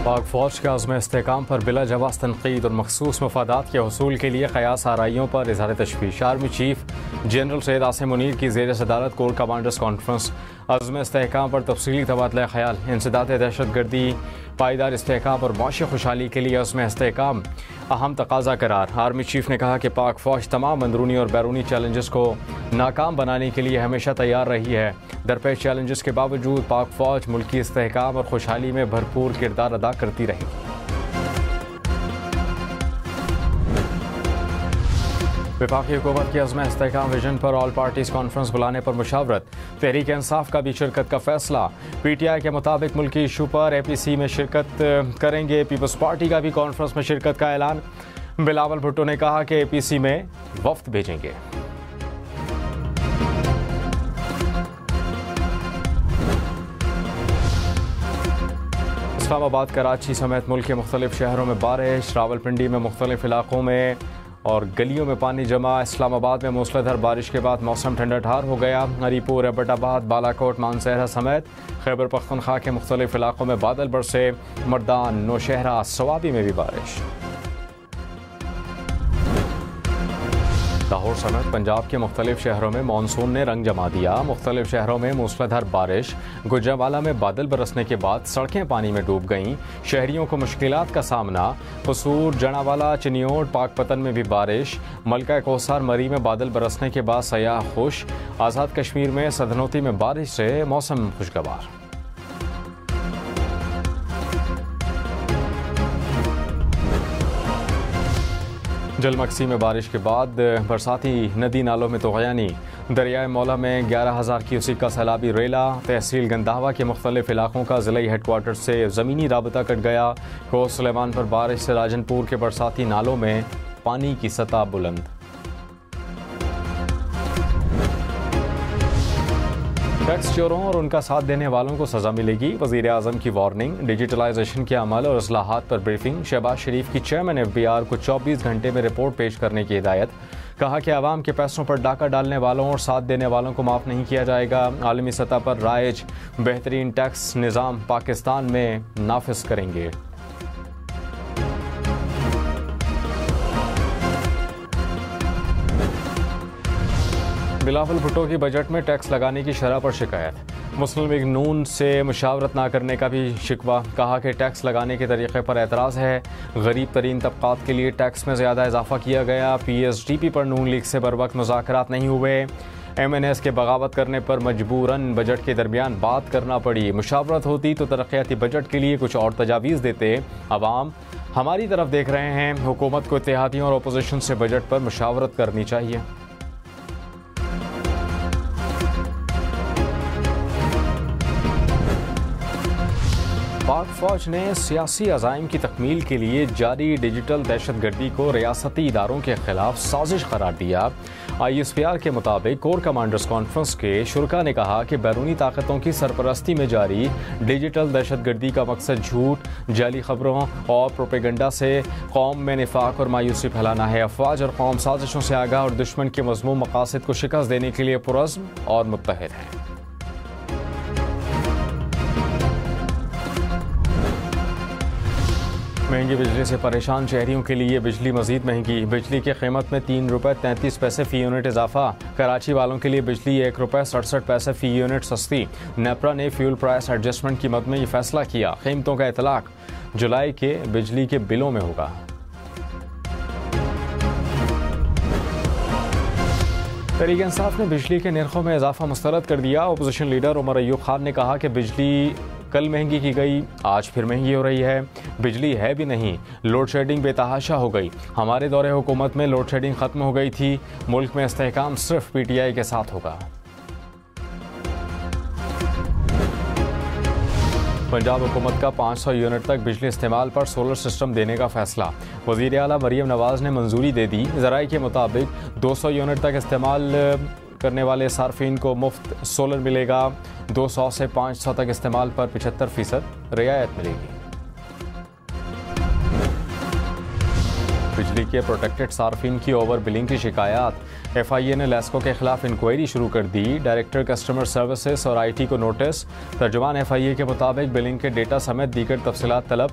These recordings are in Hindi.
पाक फ़ौज के अज़्म इस्तेहकाम पर बिला जवाज़ तनक़ीद और मखसूस मफादात के हसूल के लिए क़यास आराइयों पर इज़हार तशवीश। Army chief general Syed Asim Munir की ज़ेर सदारत कोर कमांडर्स कॉन्फ्रेंस। अज़्म इस्तेहकाम पर तफसीली तबादला ख़याल। इंसदाद दहशतगर्दी पायदार इस्तेहकाम और मौशी खुशहाली के लिए अज़्म इस्तेहकाम अहम तकाज़ा करार। आर्मी चीफ ने कहा कि पाक फ़ौज तमाम अंदरूनी और बैरूनी चैलेंजेस को नाकाम बनाने के लिए हमेशा तैयार रही है। दरपेश चैलेंजेस के बावजूद पाक फ़ौज मुल्की इस्तेहकाम और खुशहाली में भरपूर किरदार अदा करती रहेगी। वफाकी हुकूमत की अज़्म इस्तेहकाम विजन पर ऑल पार्टीज़ कॉन्फ्रेंस बुलाने पर मुशावरत। तहरीक इंसाफ का भी शिरकत का फैसला। PTI के मुताबिक मुल्की इशू पर APC में शिरकत करेंगे। पीपल्स पार्टी का भी कॉन्फ्रेंस में शिरकत का ऐलान। बिलावल भुट्टो ने कहा कि APC में वफ्द भेजेंगे। इस्लामाबाद, कराची समेत मुल्क के मुख्तलिफ शहरों में बारिश। रावलपिंडी में मुख्तलिफ इलाकों में और गलियों में पानी जमा। इस्लामाबाद में मूसलाधार बारिश के बाद मौसम ठंडा ठार हो गया। हरीपुर, एबटाबाद, बालाकोट, मानसहरा समेत खैबर पख्तूनख्वा के मुख्तलिफ इलाकों में बादल बरसे। मर्दान, नौशहरा, सवाबी में भी बारिश। लाहौर समेत पंजाब के मुख्तलिफ शहरों में मानसून ने रंग जमा दिया। मुख्तलिफ शहरों में मूसलाधार बारिश। गुजरांवाला में बादल बरसने के बाद सड़कें पानी में डूब गईं। शहरियों को मुश्किलात का सामना। कसूर, जनावाला, चिनियोट, पाकपतन में भी बारिश। मलका कोसार, मरी में बादल बरसने के बाद सयाह खुश। आज़ाद कश्मीर में सधनौती में बारिश से मौसम खुशगवार। जलमक्सी में बारिश के बाद बरसाती नदी नालों में तोग़यानी। दरियाए मौला में 11,000 क्यूसिक का सैलाबी रेला। तहसील गंदावा के मुख्तलिफ इलाकों का ज़िला हेडक्वार्टर से ज़मीनी राबता कट गया। कोस सुलेमान पर बारिश से राजनपुर के बरसाती नालों में पानी की सतह बुलंद। टैक्स चोरों और उनका साथ देने वालों को सजा मिलेगी। वज़ीर आज़म की वार्निंग। डिजिटलाइजेशन के अमल और इस्लाहात पर ब्रीफिंग। शहबाज शरीफ की चेयरमैन FBR को 24 घंटे में रिपोर्ट पेश करने की हिदायत। कहा कि आवाम के पैसों पर डाका डालने वालों और साथ देने वालों को माफ़ नहीं किया जाएगा। आलमी सतह पर राइज बेहतरीन टैक्स निज़ाम पाकिस्तान में नाफिज करेंगे। बिलावल भुट्टो की बजट में टैक्स लगाने की शरह पर शिकायत। मुस्लिम लीग नून से मुशावरत ना करने का भी शिकवा। कहा कि टैक्स लगाने के तरीक़े पर एतराज़ है। गरीब तरीन तबक़ात के लिए टैक्स में ज़्यादा इजाफा किया गया। PSDP पर नून लीग से बरवक्त मुज़ाकरात नहीं हुए। MNS के बगावत करने पर मजबूरन बजट के दरमियान बात करना पड़ी। मुशावरत होती तो तरक्याती बजट के लिए कुछ और तजावीज़ देते। अवाम हमारी तरफ देख रहे हैं। हुकूमत को इत्तेहादियों और अपोजिशन से बजट पर मुशावरत करनी चाहिए। पाक फ़ौज ने सियासी अज़ाइम की तकमील के लिए जारी डिजिटल दहशतगर्दी को रियासती इदारों के खिलाफ साजिश करार दिया। ISPR के मुताबिक कोर कमांडर्स कॉन्फ्रेंस के शुरका ने कहा कि बैरूनी ताकतों की सरपरस्ती में जारी डिजिटल दहशतगर्दी का मकसद झूठ, जाली खबरों और प्रोपेगेंडा से कौम में निफाक और मायूसी फैलाना है। अफवाज और कौम साजिशों से आगाह और दुश्मन के मज़मूम मकासद को शिकस्त देने के लिए पुरज़्म और मुत्तहिद हैं। महंगी बिजली से परेशान शहरियों के लिए बिजली मजीद महंगी। बिजली की कीमत में 3 रुपये 33 पैसे फ़ी यूनिट इजाफा। कराची वालों के लिए बिजली 1 रुपये 67 पैसे फ़ी यूनिट सस्ती। नेपरा ने फ्यूल प्राइस एडजस्टमेंट की मद में ये फैसला किया। कीमतों का इतलाक जुलाई के बिजली के बिलों में होगा। तहरीक इंसाफ ने बिजली के निर्खों में इजाफा मुस्तरद कर दिया। अपोजिशन लीडर उमर अयूब खान ने कहा कि बिजली कल महंगी की गई, आज फिर महंगी हो रही है। बिजली है भी नहीं, लोड शेडिंग बेतहाशा हो गई। हमारे दौरे हुकूमत में लोड शेडिंग ख़त्म हो गई थी। मुल्क में इस्तेहकाम सिर्फ PTI के साथ होगा। पंजाब हुकूमत का 500 यूनिट तक बिजली इस्तेमाल पर सोलर सिस्टम देने का फैसला। वज़ीर आला मरियम नवाज़ ने मंजूरी दे दी। ज़राए के मुताबिक 200 यूनिट तक इस्तेमाल करने वाले सार्फिन को मुफ्त सोलर मिलेगा। 200 से 500 तक इस्तेमाल पर 75% रियायत मिलेगी। बिजली के प्रोटेक्टेड सार्फिन की ओवर बिलिंग की शिकायत। FIA ने लेस्को के खिलाफ इंक्वायरी शुरू कर दी। डायरेक्टर कस्टमर सर्विसेज और IT को नोटिस। तर्जुमान FIA के मुताबिक बिलिंग के डेटा समेत दीगर तफसीलात तलब।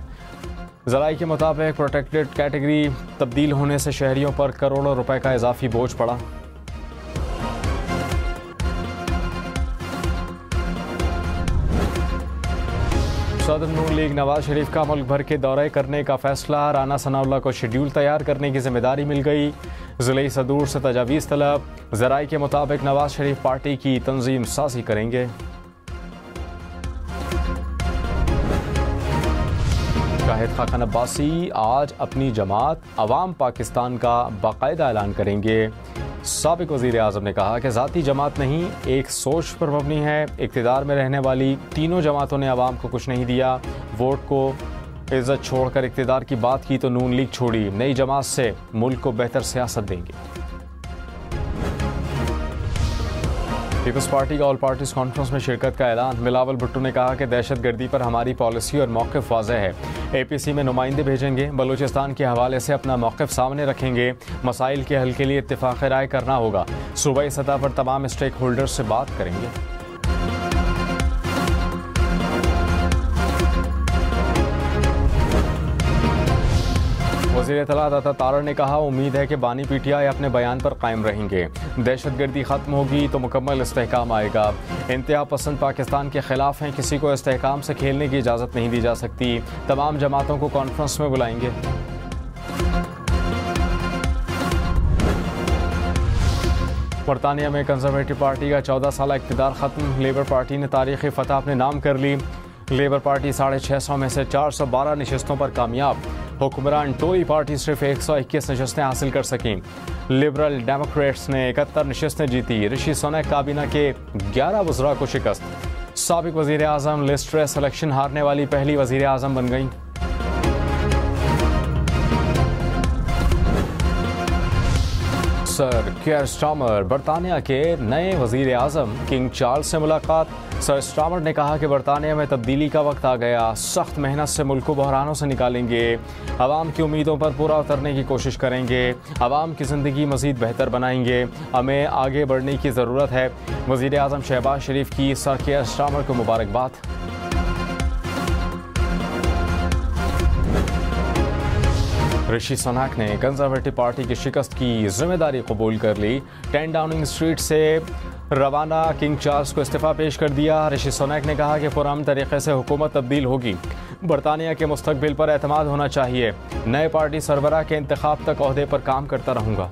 ज़राई के मुताबिक प्रोटेक्टेड कैटेगरी तब्दील होने से शहरियों पर करोड़ों रुपए का इजाफी बोझ पड़ा। सदर नून लीग नवाज शरीफ का मुल्क भर के दौरे करने का फैसला। राना सनाउल्लाह को शेड्यूल तैयार करने की जिम्मेदारी मिल गई। ज़िले सदूर से तजावीज़ तलब। ज़राई के मुताबिक नवाज शरीफ पार्टी की तंजीम साजी करेंगे। शाहिद खाकन अब्बासी आज अपनी जमात अवाम पाकिस्तान का बाकायदा ऐलान करेंगे। साबिक वज़ीर आज़म ने कहा कि ज़ाती जमात नहीं, एक सोच पर मबनी है। इक़्तिदार में रहने वाली तीनों जमातों ने अवाम को कुछ नहीं दिया। वोट को इज़्ज़त छोड़कर इक़्तिदार की बात की तो नून लीग छोड़ी। नई जमात से मुल्क को बेहतर सियासत देंगे। पीपल्स पार्टी का ऑल पार्टीज कॉन्फ्रेंस में शिरकत का ऐलान। बिलावल भुट्टो ने कहा कि दहशत गर्दी पर हमारी पॉलिसी और मौक़िफ़ वाज़ेह है। APC में नुमाइंदे भेजेंगे। बलूचिस्तान के हवाले से अपना मौक़िफ़ सामने रखेंगे। मसाइल के हल के लिए इत्तेफ़ाक़ राय करना होगा। सूबाई सतह पर तमाम स्टेक होल्डर्स से बात करेंगे। वज़ीर इत्तलात अता तारड़ ने कहा, उम्मीद है कि बानी PTI अपने बयान पर कायम रहेंगे। दहशतगर्दी ख़त्म होगी तो मुकम्मल इस्तेहकाम आएगा। इंतहा पसंद पाकिस्तान के खिलाफ हैं, किसी को इस्तेहकाम से खेलने की इजाज़त नहीं दी जा सकती। तमाम जमातों को कॉन्फ्रेंस में बुलाएंगे। बरतानिया में कंजर्वेटिव पार्टी का 14 साल इक़्तिदार ख़त्म। लेबर पार्टी ने तारीख़ी फ़तह अपने नाम कर ली। लेबर पार्टी 650 में से 412 नशस्तों पर कामयाब। हुक्मरान टोरी पार्टी सिर्फ 121 नशस्तें हासिल कर सकें। लिबरल डेमोक्रेट्स ने 71 नशस्तें जीती। ऋषि सुनक काबीना के 11 वज़रा को शिकस्त। साबिक वज़ीर आज़म लिस्ट ट्रेस इलेक्शन हारने वाली पहली वज़ीर आज़म बन गई। सर कियर स्टार्मर बरतानिया के नए वज़ीर आज़म किंग चार्ल्स से मुलाकात। सर स्टार्मर ने कहा कि बरतानिया में तब्दीली का वक्त आ गया। सख्त मेहनत से मुल्क को बहरानों से निकालेंगे। आवाम की उम्मीदों पर पूरा उतरने की कोशिश करेंगे। आवाम की ज़िंदगी मज़ीद बेहतर बनाएंगे। हमें आगे बढ़ने की ज़रूरत है। वज़ीर आज़म शहबाज शरीफ की सर कियर स्टार्मर को मुबारकबाद। ऋषि सुनक ने कंजर्वेटिव पार्टी की शिकस्त की जिम्मेदारी कबूल कर ली। 10 डाउनिंग स्ट्रीट से रवाना किंग चार्ल्स को इस्तीफ़ा पेश कर दिया। ऋषि सुनक ने कहा कि पुरअमन तरीके से हुकूमत तब्दील होगी। बरतानिया के मुस्तकबिल पर एतमाद होना चाहिए। नए पार्टी सरबराह के इंतखाब तक ओहदे पर काम करता रहूँगा।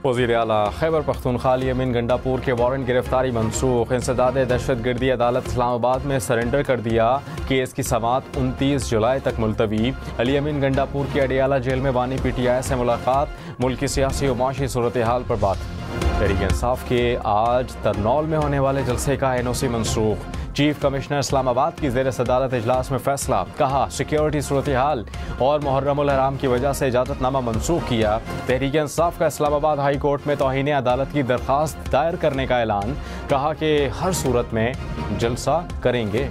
वज़ीर आला खैबर पख्तूनख्वा अली-अमीन गंडापुर के वारंट गिरफ्तारी मनसूख। इंसदाद दहशतगर्दी अदालत इस्लामाबाद में सरेंडर कर दिया। केस की समाअत 29 जुलाई तक मुलतवी। अली-अमीन गंडापुर की अडियाला जेल में बानी PTI से मुलाकात। मुल्क की सियासी और माशी सूरत हाल पर बात। तहरीक इंसाफ के आज तरनौल में होने वाले जलसे का NOC मनसूख। चीफ कमिश्नर इस्लामाबाद की ज़ेर सदारत इजलास में फैसला। कहा सिक्योरिटी सूरत हाल और मुहर्रमुल हराम की वजह से इजाज़तनामा मनसूख किया। तहरीक इंसाफ का इस्लामाबाद हाई कोर्ट में तौहीन अदालत की दरख्वास्त दायर करने का ऐलान। कहा कि हर सूरत में जलसा करेंगे।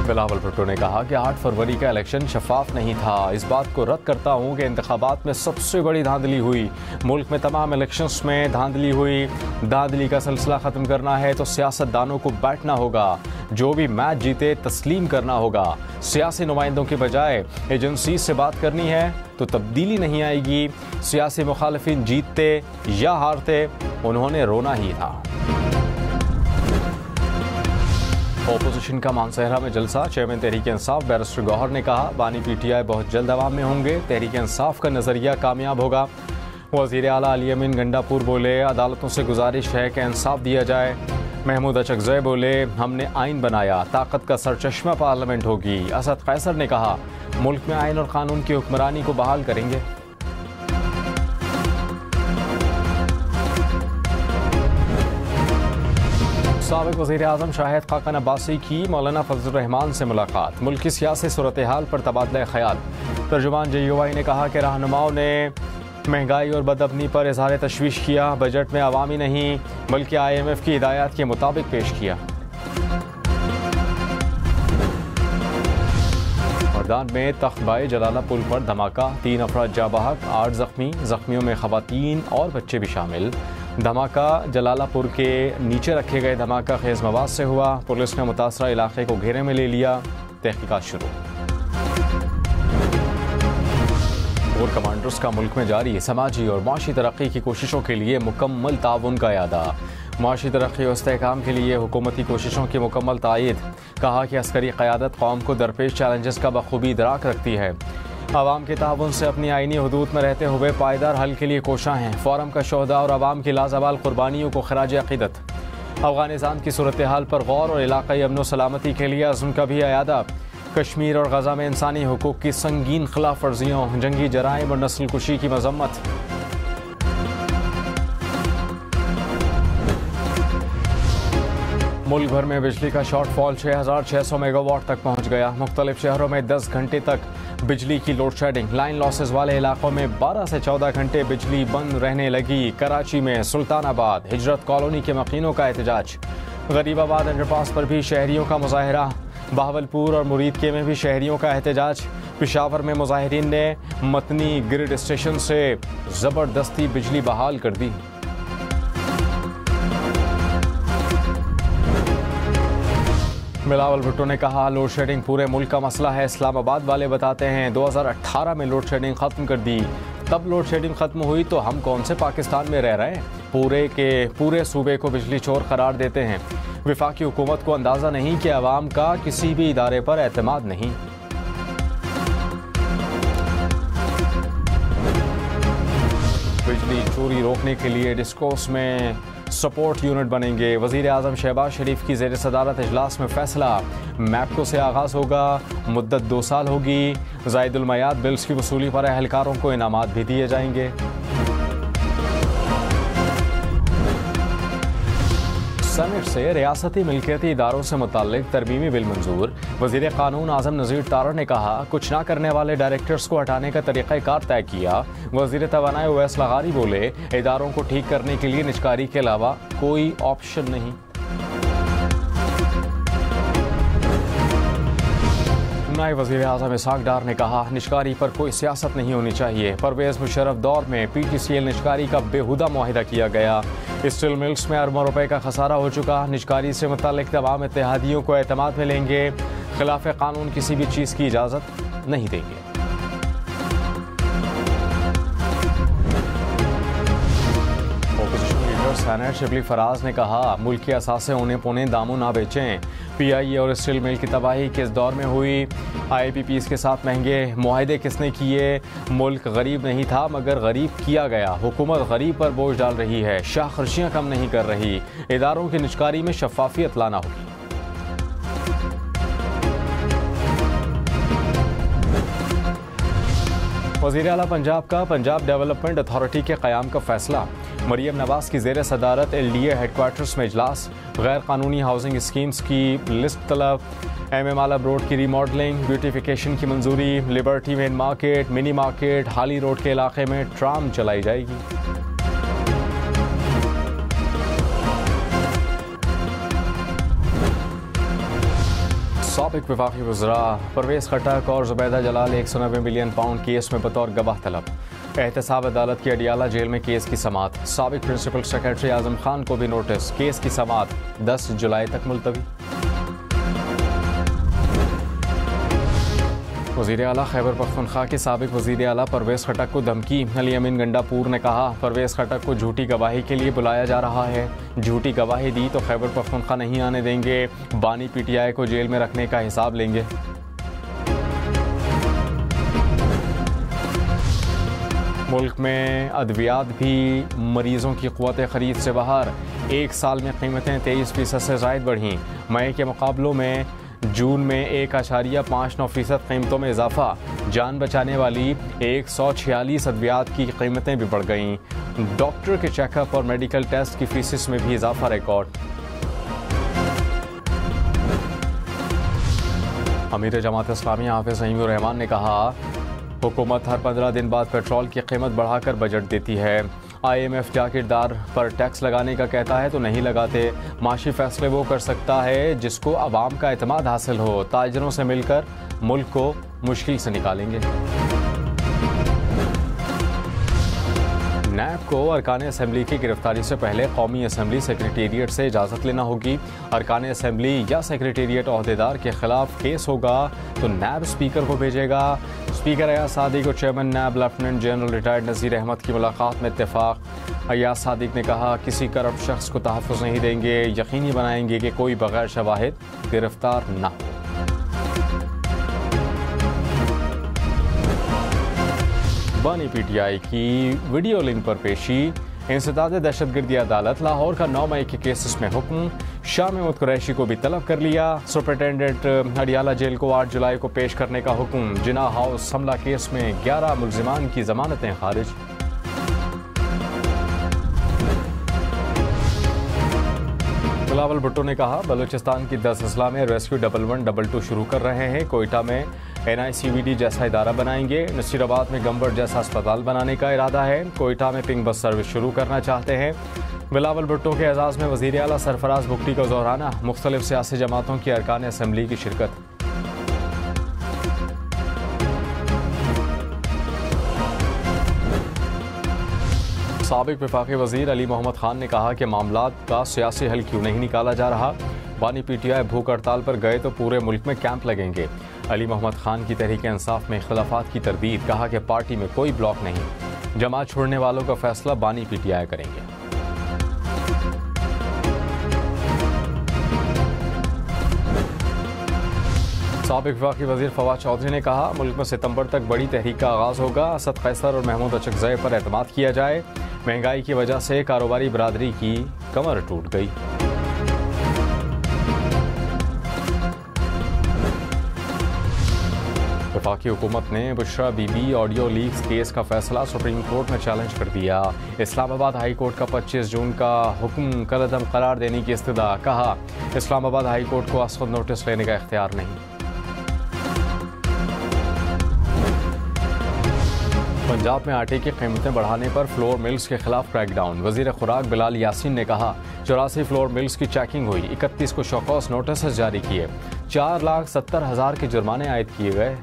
बिलावल भुट्टो ने कहा कि 8 फरवरी का इलेक्शन शफाफ नहीं था। इस बात को रद्द करता हूँ कि इंतखाबात में सबसे बड़ी धांधली हुई। मुल्क में तमाम इलेक्शंस में धांधली हुई। धांधली का सिलसिला ख़त्म करना है तो सियासतदानों को बैठना होगा। जो भी मैच जीते तस्लीम करना होगा। सियासी नुमाइंदों के बजाय एजेंसी से बात करनी है तो तब्दीली नहीं आएगी। सियासी मुखालिफिन जीतते या हारते उन्होंने रोना ही था। ओपोजिशन का मानसहरा में जलसा। चेयरमैन तहरीक इंसाफ बैरिस्टर गौहर ने कहा बानी PTI बहुत जल्द अवाम में होंगे। तहरीक इंसाफ का नज़रिया कामयाब होगा। वज़ीर आला अली-अमीन गंडापुर बोले अदालतों से गुजारिश है कि इंसाफ दिया जाए। महमूद अचकज़ई बोले हमने आइन बनाया, ताकत का सरचश्मा पार्लियामेंट होगी। असद कैसर ने कहा मुल्क में आइन और कानून की हुक्मरानी को बहाल करेंगे। साबिक वज़ीर आज़म शाहिद खाकन अब्बासी की मौलाना फजल रहमान से मुलाकात। मुल्क की सियासी सूरत हाल पर तबादला ख्याल। तर्जुमान JUI ने कहा कि रहनुमाओं ने महंगाई और बदअमनी पर इज़हार तशवीश किया। बजट में अवामी नहीं बल्कि IMF की हिदायत के मुताबिक पेश किया। मर्दान में तख्तबाए जलाला पुल पर धमाका, 3 अफराद जाँ बहक, 8 जख्मी, जख्मियों में खवातीन और बच्चे भी शामिल। धमाका जलालापुर के नीचे रखे गए धमाका खेज मवाद से हुआ। पुलिस ने मुतासरा इलाके को घेरे में ले लिया, तहकीकात शुरू। कोर कमांडर्स का मुल्क में जारी समाजी और माशी तरक्की की कोशिशों के लिए मुकम्मल ताउन का यादा। माशी तरक्की और इस्तेहकाम के लिए हुकूमती कोशिशों की मुकम्मल तायद। कहा कि अस्करी क़यादत कौम को दरपेश चैलेंजेस का बखूबी इदराक रखती है। अवाम के ताउन से अपनी आइनी हदूद में रहते हुए पायदार हल के लिए कोशां हैं। फोरम का शोहदा और अवाम की लाजवाल कुर्बानियों को खराज अक़ीदत। अफगानिस्तान की सूरत हाल पर गौर और इलाक़ाई अमन सलामती के लिए अज़्म का भी अयादा। कश्मीर और गज़ा में इंसानी हुकूक की संगीन खिलाफ वर्जियों, जंगी जराइम और नस्ल कुशी की मजम्मत। मुल्क भर में बिजली का शॉर्टफॉल 6600 मेगावाट तक पहुंच गया। मुख्तलिफ शहरों में 10 घंटे तक बिजली की लोड शेडिंग। लाइन लॉसेज वाले इलाकों में 12 से 14 घंटे बिजली बंद रहने लगी। कराची में सुल्तानाबाद हिजरत कॉलोनी के मकीनों का एहतजाज। गरीबाबाद अंडरपास पर भी शहरियों का मुजाहरा। बहावलपुर और मुरीदके में भी शहरियों का एहतजाज। पेशावर में मुजाहिरीन ने मतनी ग्रिड स्टेशन से ज़बरदस्ती बिजली बहाल कर दी। बिलावल भुट्टो ने कहा लोड शेडिंग पूरे मुल्क का मसला है। इस्लामाबाद वाले बताते हैं 2018 में लोड शेडिंग ख़त्म कर दी। तब लोड शेडिंग ख़त्म हुई तो हम कौन से पाकिस्तान में रह रहे हैं। पूरे के पूरे सूबे को बिजली चोर करार देते हैं। वफाकी हुकूमत को अंदाज़ा नहीं कि अवाम का किसी भी इदारे पर एतमाद नहीं। बिजली चोरी रोकने के लिए डिस्कोस में सपोर्ट यूनिट बनेंगे। वज़ीर आज़म शहबाज शरीफ की ज़ेर सदारत इजलास में फैसला। मैपको से आगाज़ होगा, मुद्दत 2 साल होगी। ज़ायदुल मयाद बिल्स की वसूली पर एहलकारों को इनामात भी दिए जाएंगे। सेनेट से रियासती मिल्कियती इदारों से मुताल्लिक तरमीमी बिल मंजूर। वज़ीर क़ानून आज़म नज़ीर तारड़ ने कहा कुछ ना करने वाले डायरेक्टर्स को हटाने का तरीक़ाकार तय किया। वज़ीर तवानाई उवैस लगारी बोले इदारों को ठीक करने के लिए निजकारी के अलावा कोई ऑप्शन नहीं। नायब वज़ीर आज़म इसहाक़ डार ने कहा निजकारी पर कोई सियासत नहीं होनी चाहिए। परवेज़ मुशर्रफ दौर में PTCL निजकारी का बेहुदा मुआहिदा किया गया। स्टील मिल्स में अरबों रुपए का खसारा हो चुका। निजकारी से मुताल्लिक तमाम इत्तेहादियों को एतमाद में लेंगे। खिलाफ कानून किसी भी चीज़ की इजाज़त नहीं देंगे। Opposition leader senate Shibli Faraz ने कहा मुल्क के असासे होने पौने दामों ना बेचें। PIA और स्टील मिल की तबाही किस दौर में हुई। IPPs के साथ महंगे मुआहदे किसने किए। मुल्क गरीब नहीं था मगर गरीब किया गया। हुकूमत गरीब पर बोझ डाल रही है, शाखर्शियाँ कम नहीं कर रही। इदारों की निजकारी में शफाफियत लाना होगी। वज़ीर आला पंजाब का पंजाब डेवलपमेंट अथॉरिटी के क़याम का फैसला। मरियम नवाज की ज़ेर सदारत LDA हेडक्वार्टर्स में इजलास। गैर कानूनी हाउसिंग स्कीम्स की लिस्ट तलब। MM आलम रोड की रीमॉडलिंग ब्यूटिफिकेशन की मंजूरी। Liberty main market, mini market, हाली रोड के इलाके में ट्राम चलाई जाएगी। साबिक वफाकी वज़रा परवेज़ खट्टक और ज़ुबैदा जलाल 190 मिलियन पाउंड केस में बतौर गवाह तलब। एहतसाब अदालत की अडियाला जेल में केस की समाअत। साबिक प्रिंसिपल सेक्रेटरी आज़म खान को भी नोटिस। केस की समाअत 10 जुलाई तक मुलतवी। वज़ीर आला खैबर पख्तूनख्वा के साबिक वज़ीर आला परवेज़ खट्टक को धमकी। अली अमीन गंडापुर ने कहा परवेज़ खट्टक को झूठी गवाही के लिए बुलाया जा रहा है। झूठी गवाही दी तो खैबर पख्तूनख्वा नहीं आने देंगे। बानी PTI को जेल में रखने का हिसाब लेंगे। मुल्क में अद्वियात भी मरीजों की क़ुव्वत ख़रीद से बाहर। 1 साल में कीमतें 23% से ज़ायद बढ़ीं। मई के मुकाबलों में जून में 1.59% कीमतों में इजाफा। जान बचाने वाली 146 अद्वियात की कीमतें भी बढ़ गईं। डॉक्टर के चेकअप और मेडिकल टेस्ट की फीसिस में भी इजाफा रिकॉर्ड। अमीर जमात इस्लामी हाफिज़ ज़हीमुर रहमान ने कहा हुकूमत हर 15 दिन बाद पेट्रोल की कीमत बढ़ाकर बजट देती है। IMF जागीरदार पर टैक्स लगाने का कहता है तो नहीं लगाते। माशी फैसले वो कर सकता है जिसको अवाम का एतमाद हासिल हो। ताजरों से मिलकर मुल्क को मुश्किल से निकालेंगे। नैब को अरकान असम्बली की गिरफ्तारी से पहले कौमी असम्बली सेक्रेटेरिएट से इजाज़त लेना होगी। अरकान असम्बली या सेक्रेटेरिएट अहदेदार के खिलाफ केस होगा तो नैब स्पीकर को भेजेगा। स्पीकर अयाज सादिक और चेयरमैन नैब लेफ्टिनेंट जनरल रिटायर्ड नज़ीर अहमद की मुलाकात में इत्तेफाक। अयाज सादिक ने कहा किसी करप्ट शख्स को तहफ़्फ़ुज़ नहीं देंगे, यकीनी बनाएंगे कि कोई बगैर शवाहिद गिरफ्तार न हो। बानी PTI की वीडियो लिंक पर पेशी। इंसदाद दहशतगर्दी अदालत लाहौर का 9 मई के केसेस में हुक्म। शाह महमूद कुरैशी को भी तलब कर लिया। सुपरिटेंडेंट अडियाला जेल को 8 जुलाई को पेश करने का हुक्म। जिना हाउस हमला केस में 11 मुल्जिमान की जमानतें खारिज। बिलावल भुट्टो ने कहा बलूचिस्तान की 10 अजला में रेस्क्यू 1112 शुरू कर रहे हैं। कोयटा में NICVD जैसा इदारा बनाएंगे। नसीराबाद में गंबर जैसा अस्पताल बनाने का इरादा है। कोयटा में पिंक बस सर्विस शुरू करना चाहते हैं। बिलावल भुट्टो के एजाज़ में वज़ीर आला सरफराज भुट्टी को जोराना। मुख्तलिफ सियासी जमातों की अरकान असम्बली की शिरकत। साबिक वफाकी वज़ीर अली मोहम्मद खान ने कहा कि मामलात का सियासी हल क्यों नहीं निकाला जा रहा। बानी PTI भूख हड़ताल पर गए तो पूरे मुल्क में कैंप लगेंगे। अली मोहम्मद खान की तहरीक इंसाफ में इख्तिलाफात की तरदीद। कहा कि पार्टी में कोई ब्लॉक नहीं, जमात छोड़ने वालों का फैसला बानी PTI करेंगे। साबिक वफाकी वज़ीर फवाद चौधरी ने कहा मुल्क में सितंबर तक बड़ी तहरीक का आगाज़ होगा। असद कैसर और महमूद अचकज़ई पर एतमाद किया जाए। महंगाई की वजह से कारोबारी बरादरी की कमर टूट गई। वफाकी हुकूमत ने Bushra Bibi audio leaks case का फैसला सुप्रीम कोर्ट में चैलेंज कर दिया। इस्लामाबाद हाई कोर्ट का 25 जून का हुक्म कलअदम करार देने की इस्तदा। कहा इस्लामाबाद हाई कोर्ट को असद नोटिस लेने का इख्तियार नहीं। पंजाब में आटे की कीमतें बढ़ाने पर फ्लोर मिल्स के खिलाफ क्रैकडाउन। वजीर खुराक बिलाल यासीन ने कहा 84 फ्लोर मिल्स की चेकिंग हुई। 31 को शौकौस नोटिस जारी किए। 4,70,000 के जुर्माने आयद किए गए।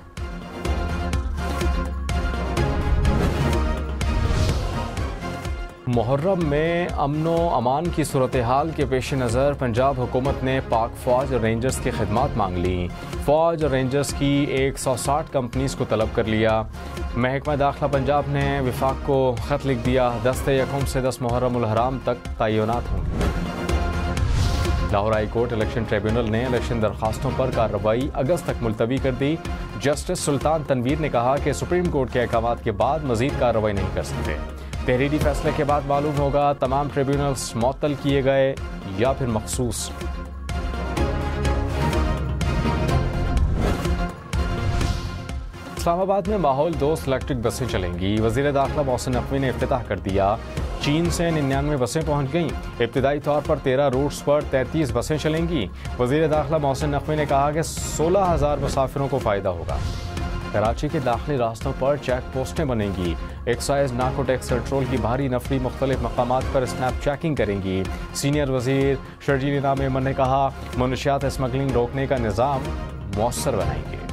मुहर्रम में अमनो अमान की सूरत हाल के पेश नज़र पंजाब हुकूमत ने पाक फ़ौज और रेंजर्स की खिदमात मांग ली। फ़ौज और रेंजर्स की 160 कंपनीज को तलब कर लिया। महकमा दाखिला पंजाब ने विफाक को ख़त लिख दिया 10 यकम से 10 मुहर्रम उल हराम तक तयनात होंगे। Lahore high court election tribunal ने इलेक्शन दरखास्तों पर कार्रवाई अगस्त तक मुलतवी कर दी। जस्टिस सुल्तान तनवीर ने कहा कि सुप्रीम कोर्ट के अहकाम के बाद मजीद कार्रवाई नहीं कर सकते। तहरीरी फैसले के बाद मालूम होगा तमाम ट्रिब्यूनल्स मुअत्तल किए गए या फिर मखसूस। इस्लामाबाद में माहौल दोस्त इलेक्ट्रिक बसें चलेंगी। वज़ीर दाखिला मोहसिन नकवी ने इफ्तिताह कर दिया। चीन से 99 बसें पहुंच गईं। इब्तिदाई तौर पर 13 रूट्स पर 33 बसें चलेंगी। वज़ीर दाखिला मोहसिन नकवी ने कहा कि 16,000 मुसाफिरों को फ़ायदा होगा। कराची के दाखिली रास्तों पर चेक पोस्टें बनेंगी। एक्साइज नार्कोटिक्स पेट्रोल की भारी नफरी मुख्तलिफ मकामात पर स्नैप चेकिंग करेंगी। सीनियर वज़ीर शर्जील इनाम मेमन ने कहा मुनशियात स्मगलिंग रोकने का निज़ाम मौसर बनाएंगे।